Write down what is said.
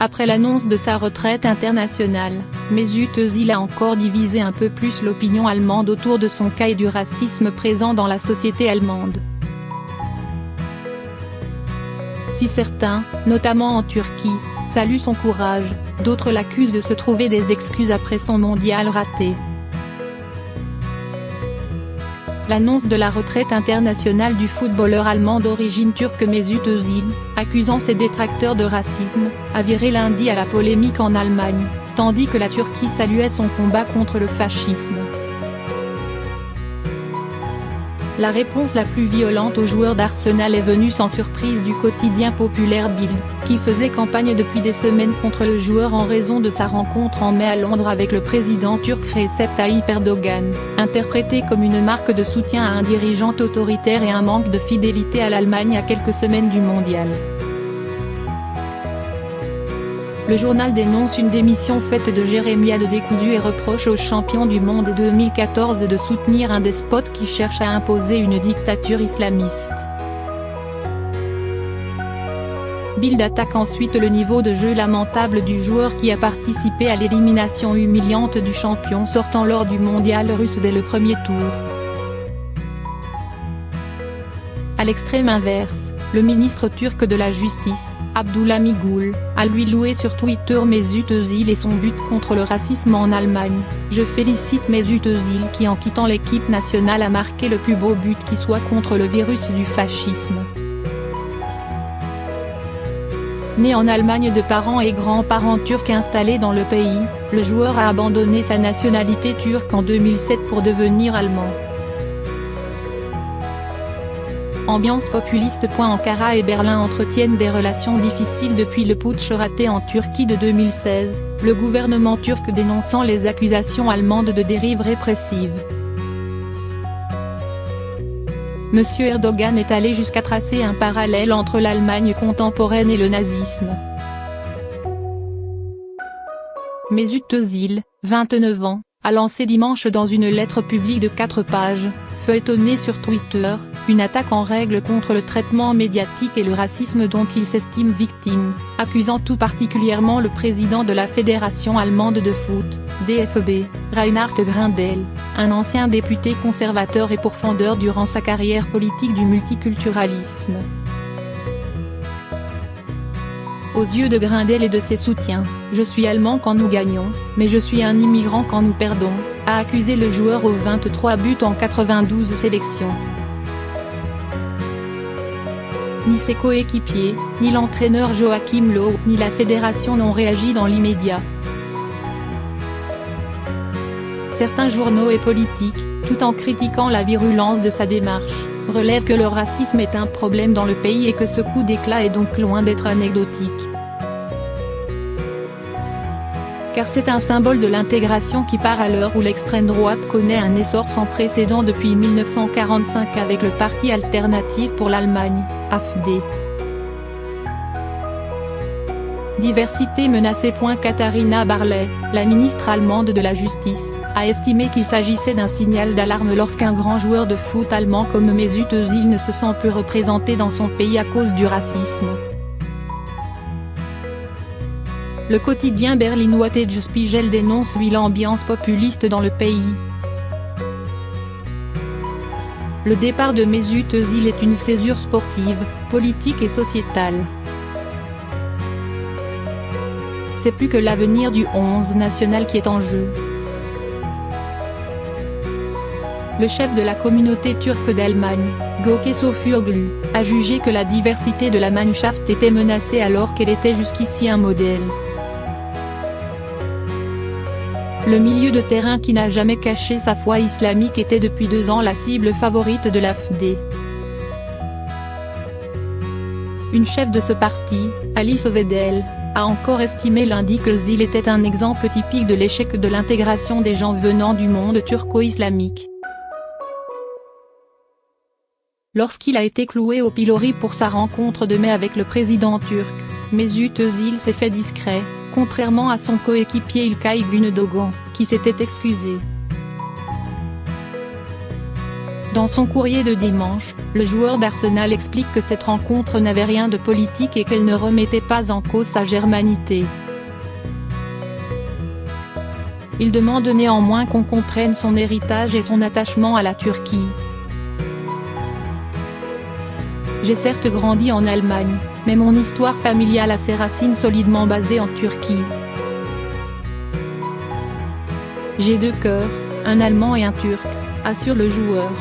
Après l'annonce de sa retraite internationale, Mesut Özil a encore divisé un peu plus l'opinion allemande autour de son cas et du racisme présent dans la société allemande. Si certains, notamment en Turquie, saluent son courage, d'autres l'accusent de se trouver des excuses après son mondial raté. L'annonce de la retraite internationale du footballeur allemand d'origine turque Mesut Özil, accusant ses détracteurs de racisme, a viré lundi à la polémique en Allemagne, tandis que la Turquie saluait son combat contre le fascisme. La réponse la plus violente aux joueurs d'Arsenal est venue sans surprise du quotidien populaire Bild, qui faisait campagne depuis des semaines contre le joueur en raison de sa rencontre en mai à Londres avec le président turc Recep Tayyip Erdogan, interprétée comme une marque de soutien à un dirigeant autoritaire et un manque de fidélité à l'Allemagne à quelques semaines du mondial. Le journal dénonce une démission faite de Jérémiade décousu et reproche au champion du monde 2014 de soutenir un despote qui cherche à imposer une dictature islamiste. Bild attaque ensuite le niveau de jeu lamentable du joueur qui a participé à l'élimination humiliante du champion sortant lors du mondial russe dès le premier tour. À l'extrême inverse, le ministre turc de la Justice, Abdulhamid Gül, a lui loué sur Twitter Mesut Özil et son but contre le racisme en Allemagne. Je félicite Mesut Özil qui en quittant l'équipe nationale a marqué le plus beau but qui soit contre le virus du fascisme. Né en Allemagne de parents et grands-parents turcs installés dans le pays, le joueur a abandonné sa nationalité turque en 2007 pour devenir allemand. Ambiance populiste. Ankara et Berlin entretiennent des relations difficiles depuis le putsch raté en Turquie de 2016, le gouvernement turc dénonçant les accusations allemandes de dérive répressive. M. Erdogan est allé jusqu'à tracer un parallèle entre l'Allemagne contemporaine et le nazisme. Mesut Özil, 29 ans, a lancé dimanche dans une lettre publique de 4 pages, feuilletonnée sur Twitter, une attaque en règle contre le traitement médiatique et le racisme dont il s'estime victime, accusant tout particulièrement le président de la Fédération allemande de foot, DFB, Reinhard Grindel, un ancien député conservateur et pourfendeur durant sa carrière politique du multiculturalisme. Aux yeux de Grindel et de ses soutiens, je suis allemand quand nous gagnons, mais je suis un immigrant quand nous perdons, a accusé le joueur aux 23 buts en 92 sélections. Ni ses coéquipiers, ni l'entraîneur Joachim Löw, ni la fédération n'ont réagi dans l'immédiat. Certains journaux et politiques, tout en critiquant la virulence de sa démarche, relèvent que le racisme est un problème dans le pays et que ce coup d'éclat est donc loin d'être anecdotique. Car c'est un symbole de l'intégration qui part à l'heure où l'extrême droite connaît un essor sans précédent depuis 1945 avec le Parti alternatif pour l'Allemagne, AfD. Diversité menacée. Katharina Barley, la ministre allemande de la Justice, a estimé qu'il s'agissait d'un signal d'alarme lorsqu'un grand joueur de foot allemand comme Mesut Özil ne se sent plus représenté dans son pays à cause du racisme. Le quotidien berlinois Tagesspiegel dénonce lui l'ambiance populiste dans le pays. Le départ de Mesut Özil est une césure sportive, politique et sociétale. C'est plus que l'avenir du 11 national qui est en jeu. Le chef de la communauté turque d'Allemagne, Gökçe Sofurglu, a jugé que la diversité de la Mannschaft était menacée alors qu'elle était jusqu'ici un modèle. Le milieu de terrain qui n'a jamais caché sa foi islamique était depuis 2 ans la cible favorite de l'AfD. Une chef de ce parti, Alice Weidel, a encore estimé lundi que Özil était un exemple typique de l'échec de l'intégration des gens venant du monde turco-islamique. Lorsqu'il a été cloué au pilori pour sa rencontre de mai avec le président turc, Mesut Özil s'est fait discret, contrairement à son coéquipier İlkay Gündoğan, qui s'était excusé. Dans son courrier de dimanche, le joueur d'Arsenal explique que cette rencontre n'avait rien de politique et qu'elle ne remettait pas en cause sa germanité. Il demande néanmoins qu'on comprenne son héritage et son attachement à la Turquie. J'ai certes grandi en Allemagne, mais mon histoire familiale a ses racines solidement basées en Turquie. J'ai deux cœurs, un allemand et un turc, assure le joueur.